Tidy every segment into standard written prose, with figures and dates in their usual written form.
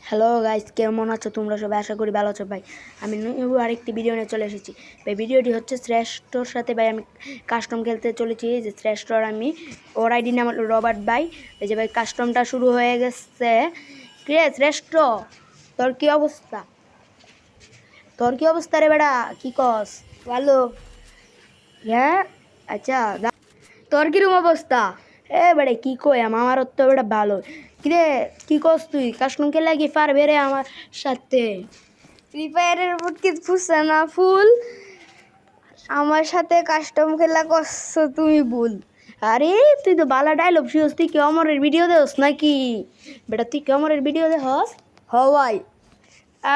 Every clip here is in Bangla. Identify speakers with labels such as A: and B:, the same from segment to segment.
A: হ্যালো গাইস, কেমন আছো তোমরা সবাই? আশা করি ভালো আছো ভাই। আমি আরেকটি ভিডিও নিয়ে চলে এসেছি ভাই। ভিডিওটি হচ্ছে শ্রেষ্ঠর সাথে ভাই আমি কাস্টম খেলতে চলেছি। যে শ্রেষ্ঠর আমি ওর আইডি নাম রবার্ট ভাই। এই যে ভাই কাস্টমটা শুরু হয়ে গেছে। কে শ্রেষ্ঠ, তোর কি অবস্থা? রে বেটা? কি কস?
B: ভালো।
A: হ্যাঁ আচ্ছা,
B: তোর কিরম অবস্থা?
A: এ বেড়ে কি কই আমার তো বেটা ভালো। কিরে কি কস তুই? কাস্টম খেলে কি পারবে রে আমার সাথে?
B: ফ্রি ফায়ারের উপর কি ফুসছে না ফুল? আমার সাথে কাস্টম খেলা করছো তুমি ভুল।
A: আরে তুই তো বালা ডায়লগ শুনস, তুই কি অমরের ভিডিও দেস নাকি? বেটা তুই কি অমরের ভিডিও দেখস?
B: হওয়াই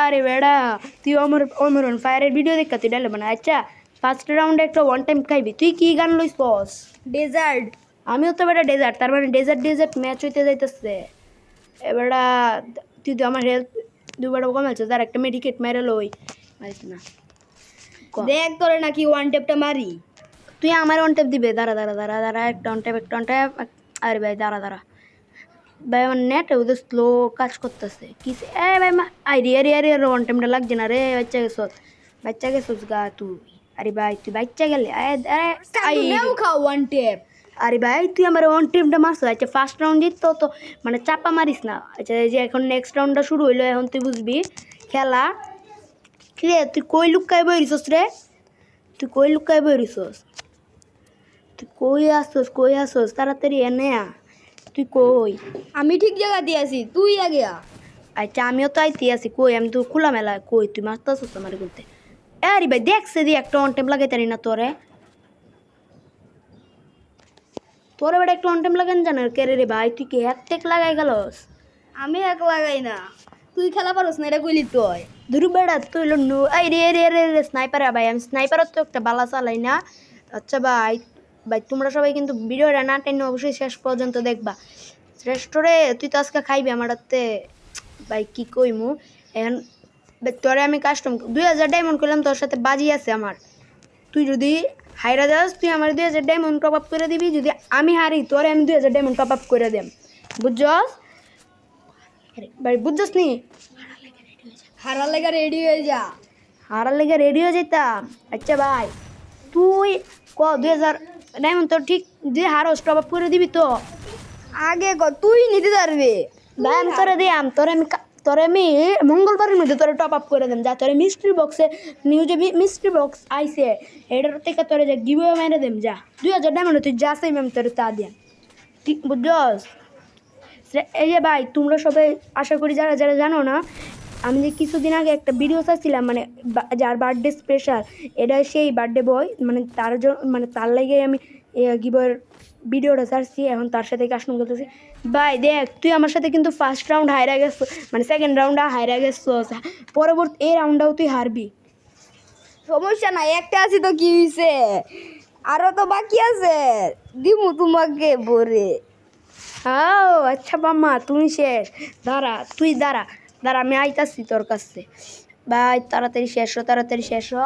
A: আরে বেড়া তুই অমর ফায়ারের ভিডিও দেখ তুই ডায়লগ বানা। আচ্ছা ফার্স্ট রাউন্ডে একটা ওয়ান টাইম খাইবি। তুই কি গান লইস বস?
B: ডেজার্ট।
A: আমিও তো বেটা ডেজার্ট, তার মানে ডেজার্ট ম্যাচ হইতে যাইতেছে। এবারটা তুই তো আমার হেলথ দুবার কমেছে, তার একটা মেডিকেট মেরে লই। মারিস না,
B: দেখ তোরে নাকি ওয়ান টেপটা মারি।
A: তুই আমার ওয়ান টেপ দিবে। দাঁড়া একটা ওয়ান টেপ। আরে ভাই দাঁড়া ভাই, আমার নেট ওদের স্লো কাজ করতেছে। কি এ ভাই আরে ওয়ান টাইমটা লাগছে না রে। বাচ্চা গেছস গা তুই। আরে ভাই তুই বাচ্চা গেলে
B: খাও ওয়ান টেপ।
A: আরে ভাই তুই আমার ওয়ান টাইমটা মারছ। আচ্ছা ফার্স্ট রাউন্ড জিততো তো মানে চাপা মারিস না। আচ্ছা এই যে এখন নেক্সট রাউন্ডটা শুরু হইলো, এখন তুই বুঝবি খেলা। রে তুই কই লুকাই বইরিছস রে? তুই কই আসছস তাড়াতাড়ি এনে আ। তুই কই?
B: আমি ঠিক জায়গা দিয়ে আছি, তুই আগে আ।
A: আচ্ছা আমিও তো আইতে আছি। কই আমি তো খোলামেলা। কই তুই মারতে আসছিস আমার বলতে? আরে ভাই দেখছে দি একটা অন টাইম লাগাইতারি না তোরে বেটা একটা অন টাইম লাগান জানার কে রে ভাই? তুই কি এক লাগাই গেলস?
B: আমি এক লাগাই না, তুই খেলা পারস না, এটা কইলি তুই।
A: ধরু বেড়া তুই নো আই রে স্নাইপার ভাই। আমি স্নাইপারও তো একটা বালা চালাই না। আচ্ছা ভাই তোমরা সবাই কিন্তু ভিডিওটা না টেনে অবশ্যই শেষ পর্যন্ত দেখবা। শ্রেষ্ঠ রে তুই তো আজকে খাইবি আমার হাতে ভাই। কি কইমু এখন তোরে আমি কাস্টম 2000 ডায়মন্ড করলাম, তোর সাথে বাজি আছে আমার। তুই যদি হাইরা যাস তুই আমার 2000 ডায়মন্ড টপ আপ করে দিবি। যদি আমি হারি তোরে আমি 2000 ডায়মন্ড টপ আপ করে দেম। বুঝছস ভাই? বুঝছস নি?
B: হারার লেগা রেডি হয়ে যা।
A: হারার লেগে রেডি হয়ে যেতাম। আচ্ছা ভাই তুই 2000 ডায়মন্ড তো ঠিক যে হারস টপ আপ করে দিবি তো?
B: আগে তুই নিতে পারবি
A: ভাই আমি তোরে দিয়াম। তোরে আমি মঙ্গলবারের মধ্যে তোরে টপ আপ করে দেম। যা তোরে মিস্ট্রি বক্সে নিউজে মিস্ট্রি বক্স আইসে এটার থেকে তোরে যা গিভ মেরে দেম। যা 2000 ডায়মন্ড তুই যা চাইবি আমি তোরে তা দিয়াম। ঠিক বুঝছস? এই যে ভাই তোমরা সবাই আশা করি যারা যারা জানো না, আমি যে কিছুদিন আগে একটা ভিডিও চাইছিলাম মানে যার বার্থডে স্পেশাল, এটা সেই বার্থডে বয় মানে তার জন্য মানে তার লাগে আমি গিভের ভিডিওটা ছাড়ছি। এখন তার সাথে কাস্টম করতেছি। ভাই দেখ তুই আমার সাথে কিন্তু ফার্স্ট রাউন্ড হাইরা গেছো, মানে সেকেন্ড রাউন্ডে হাইরা গেছো। পরবর্তী এই রাউন্ডটাও তুই হারবি।
B: সমস্যা নাই, একটা আছে তো কি হয়েছে, আরো তো বাকি আছে, দিমু তোমাকে ভরে।
A: ও আচ্ছা বাম্মা তুমি শেষ। দাঁড়া আমি আইতাছি তোর কাছে। ভাই তাড়াতাড়ি শেষ হ।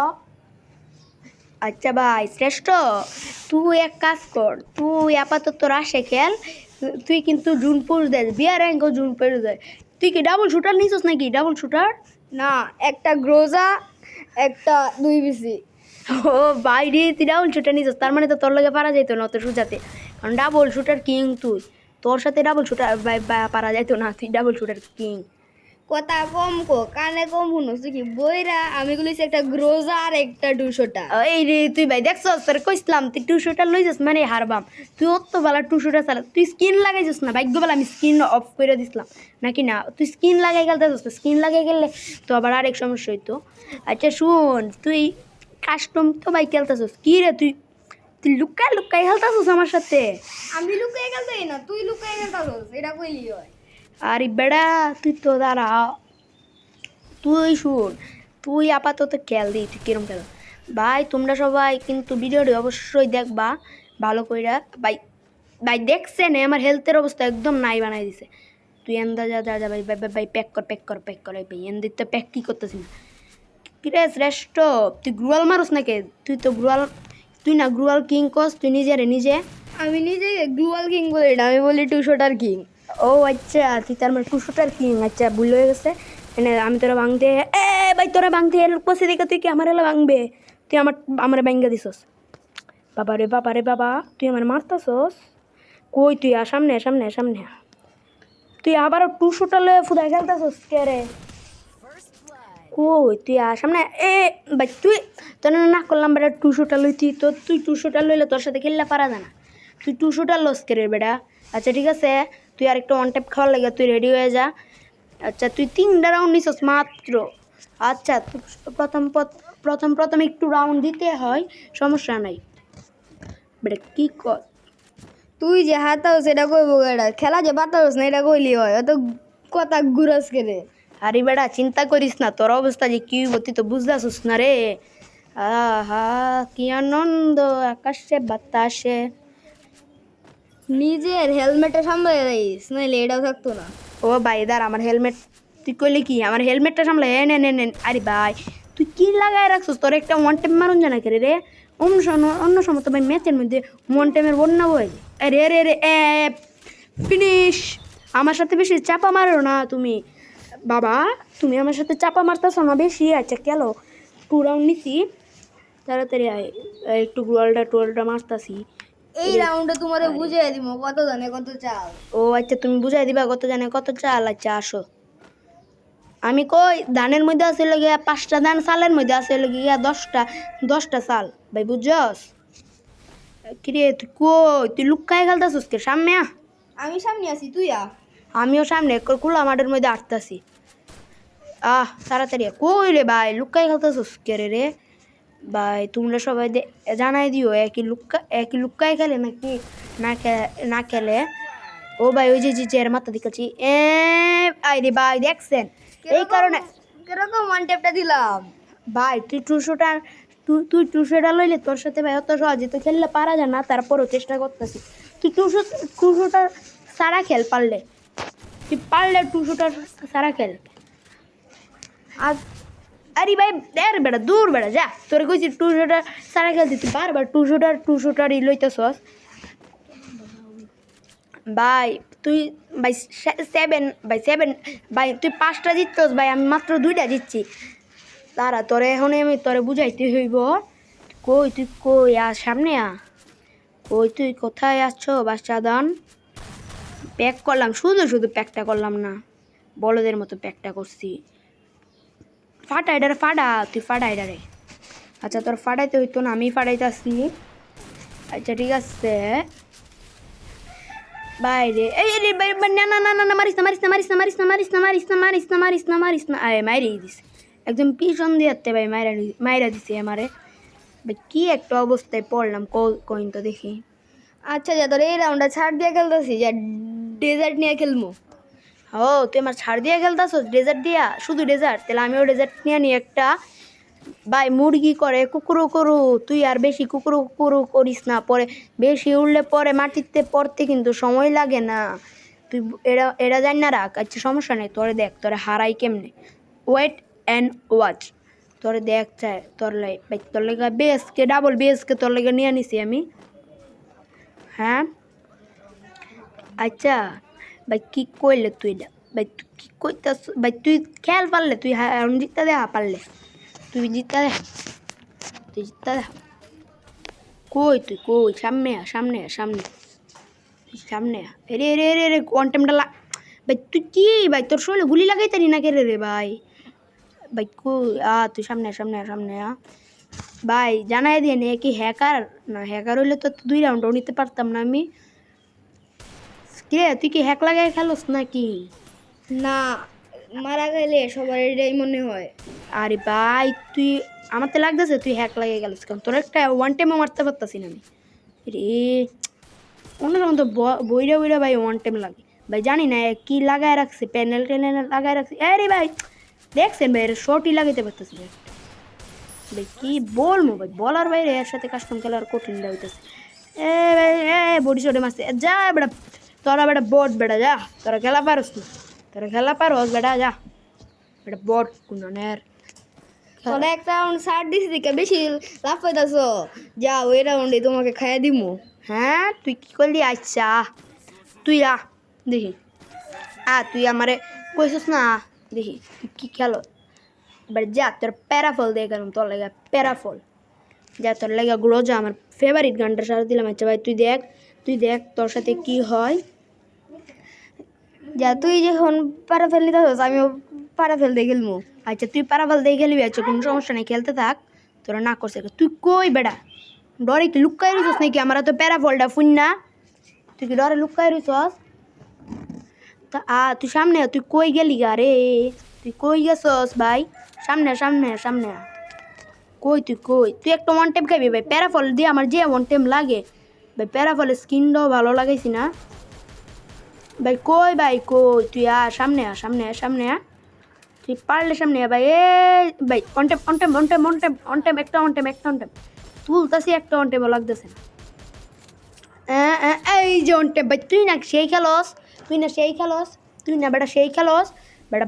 A: আচ্ছা ভাই শ্রেষ্ঠ তুই এক কাজ কর, তুই আপাতত রাশে খেল। তুই কিন্তু জুন পুষ দেয় বিয়ার র্যাঙ্কও জুন পুষ দেয়। তুই কি ডাবল শুটার নিছিস নাকি? ডাবল শুটার
B: না, একটা গ্রোজা, একটা 2 বিসি।
A: ও ভাই রে, তুই ডাবল শুটার নিছিস, তার মানে তো তোর লগে পারা যাইতো না অত সুজাতে। কারণ ডাবল শুটার কিং তুই। তোর সাথে ডাবল শুটার পারা যাইতো না, তুই ডাবল শুটার কিং।
B: কথা কম কানে কম শুনোস কি বইরা। আমি গুলিছি একটা গ্রোজা আর একটা 200টা।
A: এই রে তুই ভাই দেখছস তোর কইছিলাম তুই 200টা লই যাস মানে হারবাম। তুই অত বেলা 200টা চালা, তুই স্কিন লাগাইছিস না? ভাগ্য বেলা আমি স্কিন অফ করে দিছিলাম নাকি না? তুই স্কিন লাগাই গেলতেছিস, স্কিন লাগাই গেলে তো আবার আরেক সমস্যা হইতো। আচ্ছা শুন, তুই কাস্টম তো ভাই খেলতেছিস কি রে? তুই লুকাই খেলতেছিস আমার সাথে?
B: আমি লুকাই গেলতাই না, তুই লুকাই গেলতাছস, এটা কইলি হয়?
A: আরে বেড়া তুই তো দাঁড়া, তুই শুন, তুই আপাতত খেয়াল দিই তুই কিরম খেল। ভাই তোমরা সবাই কিন্তু ভিডিওটি অবশ্যই দেখবা ভালো কইরা। ভাই দেখছেন আমার হেলথের অবস্থা একদম নাই বানাই দিছে। তুই এন্দা যা ভাই প্যাক কর ভাই। এন্দির তো প্যাক কি করতেছি না। কিরে শ্রেষ্ঠ তুই গ্রুয়াল মারস নাকি? তুই না গ্রুয়াল কিং কস তুই নিজে।
B: আমি নিজে গ্লুয়াল কিং বলি না, আমি বলি 200টার কিং।
A: ও আচ্ছা তুই তার মানে 200টার কিং আচ্ছা ভুল হয়ে গেছে এনে আমি তোরা ভাঙতে এ ভাই তোরা ভাঙতে এর কষে দেখে তুই কি আমার এলা ভাঙবে তুই আমার ভাঙ্গা দিছস বাবা রে বাবা তুই আমার মারতাছস কই তুই সামনে সামনে সামনে তুই আবারও 200টা লয়ে ফুদাই খেলতাছস কে রে কই তুই সামনে এ ভাই তুই তোর না করলাম বেটা 200টা লইতি তো তুই 200টা লইলে তোর সাথে খেললে পারা যায় না তুই 200টা লস করে বেটা আচ্ছা ঠিক আছে তুই আরেকটা ওয়ান টাইপ খাওয়ার লাগে তুই রেডি হয়ে যা আচ্ছা তুই 3টা রাউন্ড নিছস মাত্র আচ্ছা প্রথম একটু রাউন্ড দিতে হয় সমস্যা নাই বেটা কি কর
B: তুই যে হাতাও সেটা কইব এটা খেলা যে বাতাস না এটা কইলি হয় অত কথা ঘুরাস কে রে।
A: আরে বেটা চিন্তা করিস না তোর অবস্থা যে কি হইব তুই তো বুঝতেছিস না রে আহা কি আনন্দ আকাশে বাতাসে
B: নিজের হেলমেটে সামলে রাইস নাইলে এটাও থাকতো না।
A: ও ভাই দাঁড় আমার হেলমেট তুই কইলি কি আমার হেলমেটটা সামলে এ নে নে নে আরে ভাই তুই কি লাগাই রাখছিস তোর একটা ওয়ান টাইম মারুন জানা করে রে অন্য সময় তো ভাই ম্যাচের মধ্যে ওয়ান টাইমের বন্যা বই আরে রে রে এ ফিনিশ আমার সাথে বেশি চাপা মারো না তুমি বাবা তুমি আমার সাথে চাপা মারতেছো না বেশি আচ্ছা কেন 2 রাউন্ড নিছি তাড়াতাড়ি আয় একটু টোয়ালটা মারতাছি
B: এই রাউন্ডে তোমারে বুঝিয়ে দিব কত জানে কত চাল।
A: ও আচ্ছা তুমি বুঝাই দিবা কত জানে কত চাল আচ্ছা আসো আমি কই ধানের মধ্যে আছে গিয়া 5টা ধান চালের মধ্যে আছে গিয়া 10টা চাল ভাই বুঝছস কিরে তুই কই তুই লুকায় খেলতাছিস কে সামনে
B: আমি সামনে আছি তুই
A: আমিও সামনে খোলা মাঠের মধ্যে আটতাছি তাড়াতাড়ি কই রে ভাই লুকায় খেলতাছিস কে রে ভাই তোমরা সবাই জানাই দিও একই লুকায় খেলে নাকি না খেলে ও ভাই ওই যে এর মাথা দিকাছি আই রে ভাই দেখছেন এই কারণে
B: কিরকম ওয়ান টেপটা দিলাম
A: ভাই তুই 200টা লইলে তোর সাথে ভাই অত সহজে তো খেললে পারা যায় না তারপরও চেষ্টা করতেছি তুই 200টা সারা খেল পারলে 200টা সারা খেল আর আরে ভাই দেড় বেড়া দূর বেড়া যা তোর কইছি 200টা সারা খেলতি তুই বারবার 200টারই লইতেছস ভাই তুই ভাই 7 ভাই তুই 5টা জিতছস ভাই আমি মাত্র 2টা জিতছি তারা তোরে এখন আমি তোরে বুঝাইতে হইব তুই কই সামনে কই তুই কোথায় আসছো বাচ্চা দান প্যাক করলাম শুধু প্যাকটা করলাম না বলদের মতো প্যাকটা করছি ফাটা তুই ফাটা এটারে আচ্ছা তোর ফাটাইতে হইতো না আমি ফাটাইতেছি আচ্ছা ঠিক আছে বাইরে এই না মারিস না মাইরে দিস একদম পিছন দিয়ে ভাই মাইরা দিছে আমারে ভাই কি একটা অবস্থায় পড়লাম কইন তো দেখি
B: আচ্ছা যা তোর এই রাউন্ডটা ছাড় দিয়ে খেলতেছি যা ডেজার্ট নিয়ে খেলবো
A: ও তুই আমার ছাড় দিয়ে খেলতাছ ডেজার্ট দিয়া শুধু ডেজার্ট তাহলে আমিও ডেজার্ট নিয়ে একটা ভাই মুরগি করে কুকুরু তুই আর বেশি কুকুরু করিস না পরে বেশি উড়লে পরে মাটিতে পড়তে কিন্তু সময় লাগে না তুই এরা জানি না রাখ আচ্ছা সমস্যা নেই তোরে দেখ তোরে হারাই কেমনে ওয়েট অ্যান্ড ওয়াচ তোরে দেখ চাই তোর লেগে বেসকে ডাবল বেসকে তোর লেগে নিয়ে নিছি আমি হ্যাঁ আচ্ছা ভাই কি কইলে তুই ভাই তুই কি কইতাস ভাই তুই খেয়াল পারলে তুই জিততে দেখা পারলে তুই জিততে দেখা কই সামনে রে কোন টাইমটা ভাই তুই কি ভাই তোর শরীরে গুলি লাগাইতারি না কে রে ভাই কই তুই সামনে ভাই জানাই দিয়ে নে কি হ্যাকার না হ্যাকার হইলে তো 2 রাউন্ডও নিতে পারতাম না আমি কে তুই কি হ্যাক লাগাই খেলোস নাকি
B: না মারা গেলে সবার এটাই মনে হয়
A: আরে ভাই তুই আমার তো লাগতেছে তুই হ্যাক লাগিয়ে গেলিস কারণ তোর একটা ওয়ান টাইমও মারতে পারতাছি না আমি রে অন্যরকম তো বইরা ভাই ওয়ান টাইম লাগে ভাই জানি না কি লাগায় রাখছে প্যানেল লাগায় রাখছে আরে ভাই দেখছেন ভাই শর্টই লাগাইতে পারতেছি ভাই কি বলবো ভাই বলার বাইরে এর সাথে কাস্টম খেলার কঠিন লাগতেছে ভাই বডি শটে মারছে যা বেটা তোরা বেটা বট বেটা যা তোরা খেলা পারস বেটা যা বেটা বট কুনের
B: তোরা একটা রাউন্ড ছাড় দিছি দিকে বেশি লাভ পাইতাছো যা ওই রাউন্ডে তোমাকে খাইয়া দিমু
A: হ্যাঁ তুই কি করলি আচ্ছা তুই দেখি তুই আমারে কইছিস না দেখি তুই কি খেলো এবার যা তোর প্যারাফল দিয়ে গেলাম তোর লেগে প্যারাফল যা তোর লেগে গুলো যা আমার ফেভারিট গানটা সারা দিলাম আচ্ছা ভাই তুই দেখ তোর সাথে কি হয়
B: যা তুই যখন পারা ফেললি তো আমিও পারা ফেলতে গেলমু।
A: আচ্ছা তুই প্যারাফল দিয়ে গেলি আচ্ছা কোনো সমস্যা নেই খেলতে থাক তোরা না করছে তুই কই বেড়া ডরে কি লুকাই রইছস নাকি আমার তো প্যারাফলটা ফুন না তুই কি ডরে লুকাই রইছস তা তুই সামনে তুই কই গেলি গা রে তুই কই গেছস ভাই সামনে তুই একটা ওয়ান টাইম খাবি ভাই প্যারাফল দিয়ে আমার যে ওয়ান টাইম লাগে ভাই প্যারাফলের স্কিনটাও ভালো লাগাইছি না ভাই কই তুই সামনে তুই পারলে সামনে ভাই ভাই অন টাইম একটা অন টাইম তুলতাছি একটা অন টাইমও লাগতেছে না এই যে অন টাইম ভাই তুই না সেই খেলস বেটা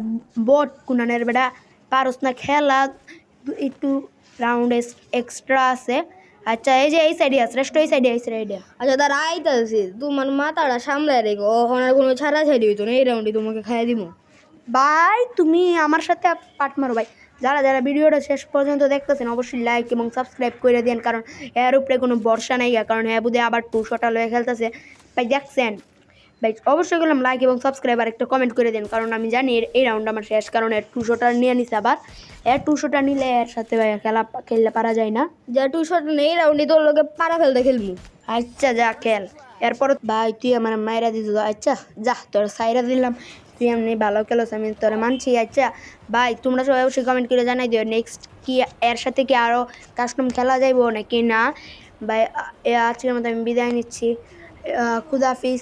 A: বট কুনানের বেটা পারস না খেলা একটু রাউন্ড এক্সট্রা আছে আচ্ছা এই যে এই সাইডে আছে রেস্ট এই সাইডে
B: আচ্ছা তার আইতাছি তোমার মাথাটা সামলায় রেখো ওখানে আর কোনো ছাড়া ছাড়ি হইতো না এই রাউন্ডে তোমাকে খাইয়ে দিব।
A: ভাই তুমি আমার সাথে পাট মারো ভাই যারা ভিডিওটা শেষ পর্যন্ত দেখতেছেন অবশ্যই লাইক এবং সাবস্ক্রাইব করে দেন কারণ এর উপরে কোনো ভরসা নাই কারণ বুধে আবার 200টা লয়ে খেলতেছে ভাই দেখছেন ভাই অবশ্যই করলাম লাইক এবং সাবস্ক্রাইব আর একটা কমেন্ট করে দেন কারণ আমি জানি এই রাউন্ড আমার শেষ কারণ এর 200টা নিয়ে নিছে আবার এর 200টা নিলে এর সাথে ভাই খেললে পারা যায় না
B: যা টুশট নেই রাউন্ডে তোর লোকে পারা ফেলতে খেলবো।
A: আচ্ছা যা খেল এরপর ভাই তুই আমার মায়েরা দিস আচ্ছা যা তোর সাইরা দিলাম তুই এমনি ভালো খেলোস আমি তোরা মানছি আচ্ছা ভাই তোমরা সবাই অবশ্যই কমেন্ট করে জানাই দিও নেক্সট কি এর সাথে কি আরও কাস্টম খেলা যাইব নাকি না ভাই আজকের মতো আমি বিদায় নিচ্ছি খুদাহাফিজ।